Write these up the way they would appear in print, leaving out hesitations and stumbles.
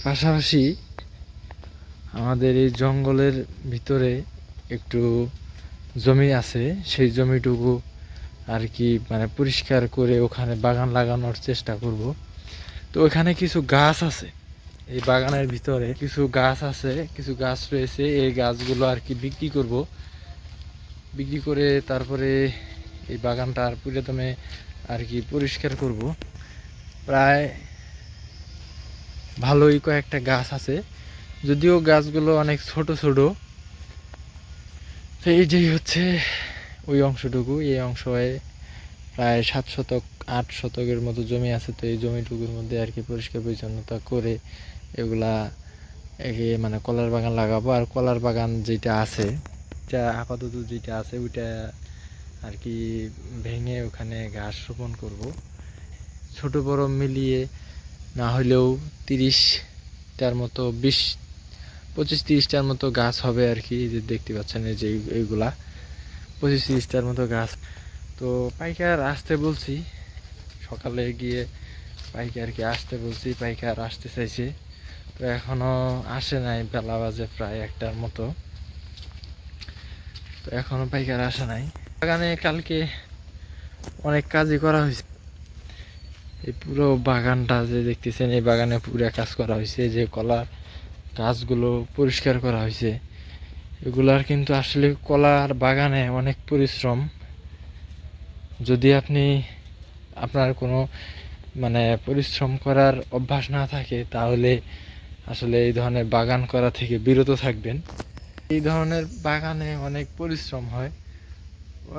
পাশাপাশি আমাদের এই জঙ্গলের ভিতরে একটু জমি আছে, সেই জমিটুকু আর কি মানে পরিষ্কার করে ওখানে বাগান লাগানোর চেষ্টা করব। তো ওখানে কিছু গাছ আছে, এই বাগানের ভিতরে কিছু গাছ আছে, কিছু গাছ রয়েছে। এই গাছগুলো আর কি বিক্রি করব, বিক্রি করে তারপরে এই বাগানটা আর পুরোদমে আর কি পরিষ্কার করব। প্রায় ভালোই কয়েকটা গাছ আছে, যদিও গাছগুলো অনেক ছোট ছোট। তো এই যে হচ্ছে ওই অংশটুকু, এই অংশে প্রায় 7 শতক 8 শতকের মতো জমি আছে। তো এই জমিটুকুর মধ্যে আর কি পরিষ্কার পরিচ্ছন্নতা করে এগুলা মানে কলার বাগান লাগাবো। আর কলার বাগান যেটা আছে, এটা আপাতত যেটা আছে ওইটা আর কি ভেঙে ওখানে ঘাস রোপণ করব। ছোট বড় মিলিয়ে না হলেও 30টার মতো 25-30টার মতো গাছ হবে আর কি। যে দেখতে পাচ্ছেন এই যে এইগুলা 25-30টার মতো গাছ। তো পাইকার আসতে বলছি, সকালে গিয়ে পাইকারকে আসতে বলছি, পাইকার আসতে চাইছে। তো এখনো আসে নাই, বেলা বাজে প্রায় 1টার মতো। তো এখনো পাইকার আসে নাই। বাগানে কালকে অনেক কাজই করা হয়েছে। এই পুরো বাগানটা যে দেখতেছেন, এই বাগানে পুরো কাজ করা হয়েছে। যে কলার গাছগুলো পরিষ্কার করা হয়েছে, এগুলার কিন্তু আসলে কলার বাগানে অনেক পরিশ্রম। যদি আপনার কোনো মানে পরিশ্রম করার অভ্যাস না থাকে, তাহলে আসলে এই ধরনের বাগান করা থেকে বিরত থাকবেন। এই ধরনের বাগানে অনেক পরিশ্রম হয়,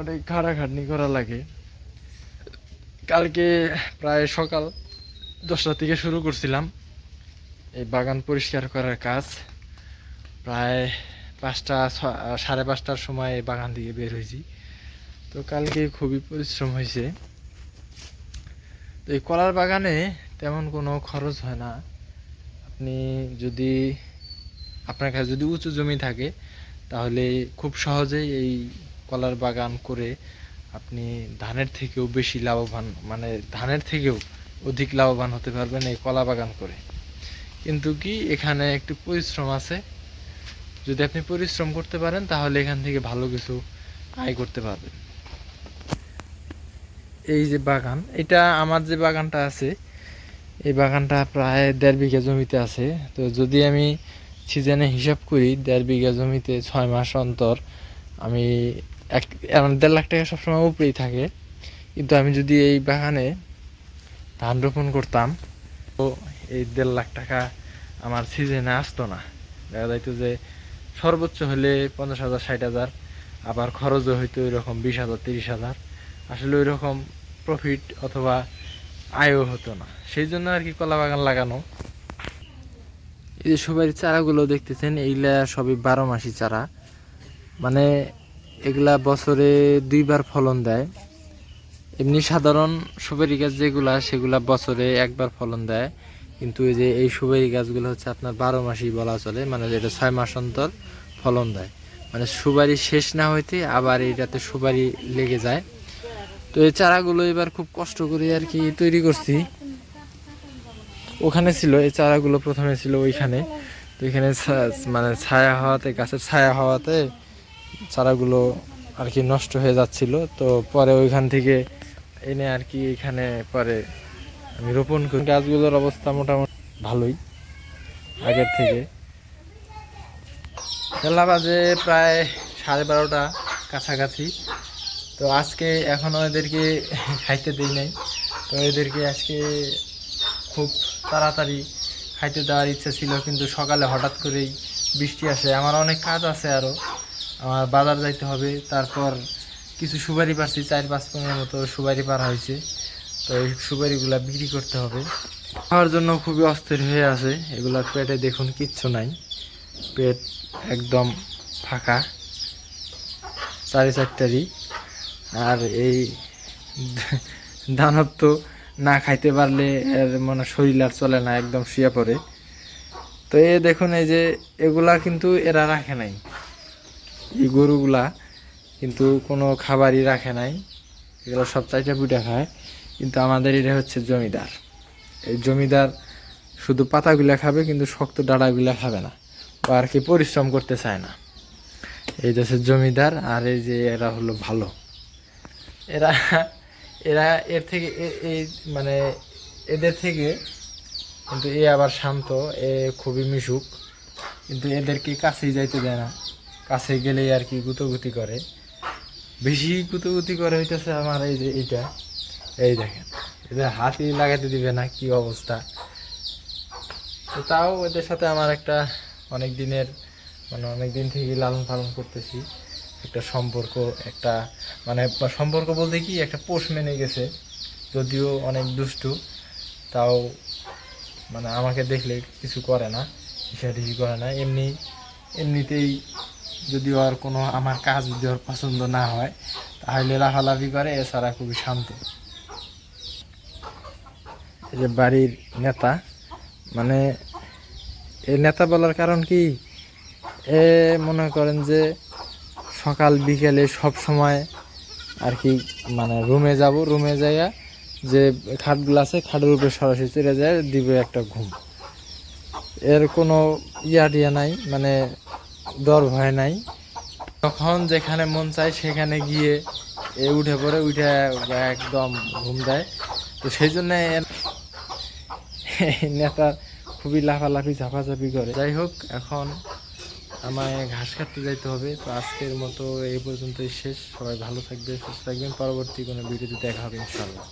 অনেক খাটাখাটনি করা লাগে। কালকে প্রায় সকাল 10টা থেকে শুরু করছিলাম এই বাগান পরিষ্কার করার কাজ। প্রায় 5টা 5:30টার সময় এই বাগান থেকে বের হয়েছি। তো কালকে খুবই পরিশ্রম হয়েছে। তো এই কলার বাগানে তেমন কোনো খরচ হয় না। আপনি যদি আপনার কাছে যদি উঁচু জমি থাকে, তাহলে খুব সহজেই এই কলার বাগান করে আপনি ধানের থেকেও বেশি লাভবান, মানে ধানের থেকেও অধিক লাভবান হতে পারবেন এই কলা বাগান করে। কিন্তু কি এখানে একটু পরিশ্রম আছে। যদি আপনি পরিশ্রম করতে পারেন, তাহলে এখান থেকে ভালো কিছু আয় করতে পারবেন। এই যে বাগান, এটা আমার যে বাগানটা আছে, এই বাগানটা প্রায় 1.5 বিঘা জমিতে আছে। তো যদি আমি সিজনে হিসাব করি, 1.5 বিঘা জমিতে 6 মাস অন্তর আমি 1.5 লাখ টাকা সবসময় উপরেই থাকে। কিন্তু আমি যদি এই বাগানে ধান রোপণ করতাম, তো এই 1.5 লাখ টাকা আমার সিজনে আসতো না। দেখা যাইতো যে সর্বোচ্চ হলে 50,000 60,000, আবার খরচও হইতো ওই রকম 20,000 30,000। আসলে ওই রকম প্রফিট অথবা আয়ও হতো না। সেই জন্য আর কি কলা বাগান লাগানো। এই যে সুপারির চারাগুলো দেখতেছেন, এইগুলা সবই 12 মাসি চারা। মানে এগুলা বছরে 2বার ফলন দেয়। এমনি সাধারণ সুপারি গাছ যেগুলা, সেগুলা বছরে 1বার ফলন দেয়। কিন্তু এই যে এই সুপারি গাছগুলো হচ্ছে আপনার 12 মাসি বলা চলে, মানে যেটা 6 মাস অন্তর ফলন দেয়। মানে সুপারি শেষ না হইতে আবার এইটাতে সুপারি লেগে যায়। তো এই চারাগুলো এবার খুব কষ্ট করে আর কি তৈরি করছি। ওখানে ছিল এই চারাগুলো, প্রথমে ছিল ওইখানে। তো এখানে মানে ছায়া হওয়াতে, গাছের ছায়া হওয়াতে চারাগুলো আর কি নষ্ট হয়ে যাচ্ছিল। তো পরে ওইখান থেকে এনে আর কি এখানে পরে আমি রোপণ করি। গাছগুলোর অবস্থা মোটামুটি ভালোই আগের থেকে। বেলা বাজে প্রায় 12:30 কাছাকাছি। তো আজকে এখনও এদেরকে খাইতে দিই নাই। তো এদেরকে আজকে খুব তাড়াতাড়ি খাইতে দেওয়ার ইচ্ছা ছিল, কিন্তু সকালে হঠাৎ করেই বৃষ্টি আসে। আমার অনেক কাজ আছে, আরও আমার বাজার যাইতে হবে। তারপর কিছু সুপারি পারছি, 4-5 পনের মতো সুপারি পারা হয়েছে। তো এই সুপারিগুলা বিক্রি করতে হবে। খাওয়ার জন্য খুবই অস্থির হয়ে আছে। এগুলার পেটে দেখুন কিচ্ছু নাই, পেট একদম ফাঁকা 4-4টারই। আর এই দানব তো না খাইতে পারলে এর মানে শরীর আর চলে না, একদম শুয়ে পড়ে। তো এই দেখুন, এই যে এগুলা কিন্তু এরা রাখে নাই, এই গরুগুলা কিন্তু কোনো খাবারই রাখে নাই, এগুলো সব চাইটা পুইটা খায়। কিন্তু আমাদের এটা হচ্ছে জমিদার। এই জমিদার শুধু পাতাগুলা খাবে, কিন্তু শক্ত ডাঁটাগুলা খাবে না। ও আর কি পরিশ্রম করতে চায় না। এই যে জমিদার, আর এই যে এরা হলো ভালো। এরা এরা এর থেকে এই মানে এদের থেকে কিন্তু এ আবার শান্ত, এ খুবই মিশুক, কিন্তু এদেরকে কাছেই যাইতে দেয় না। কাছে গেলেই আর কি গুতোগুতি করে, বেশি গুতোগুতি করে হইতেছে আমার এই যে এইটা। এই দেখেন, এদের হাতই লাগাতে দিবে না, কি অবস্থা। তো তাও এদের সাথে আমার একটা অনেক দিনের মানে অনেক দিন থেকে লালন পালন করতেছি একটা সম্পর্ক, একটা মানে সম্পর্ক বলতে কি একটা পোষ মেনে গেছে। যদিও অনেক দুষ্টু, তাও মানে আমাকে দেখলে কিছু করে না, হিসাটিহি করে না। এমনিতেই যদি ওর কোনো আমার কাজ যদি ওর পছন্দ না হয় তাহলে লাফালাফি করে, এছাড়া খুবই শান্ত। এই যে বাড়ির নেতা, মানে এই নেতা বলার কারণ কি, এ মনে করেন যে সকাল বিকেলে সব সময় আর কি মানে রুমে যাইয়া যে খাটগুলো আছে খাটের উপরে সরাসরি চলে যায়, দিবে একটা ঘুম। এর কোনো টিয়া নাই, মানে ডর ভয় নাই। তখন যেখানে মন চায় সেখানে গিয়ে উঠে পড়ে, উঠে একদম ঘুম দেয়। তো সেই জন্য নেতা খুবই লাফালাফি ঝাপাঝাপি করে। যাই হোক, এখন আমায় ঘাস কাটতে যাইতে হবে। তো আজকের মতো এই পর্যন্তই শেষ। সবাই ভালো থাকবে, সুস্থ থাকবেন। পরবর্তী কোনো ভিডিওতে দেখা হবে ইনশাআল্লাহ।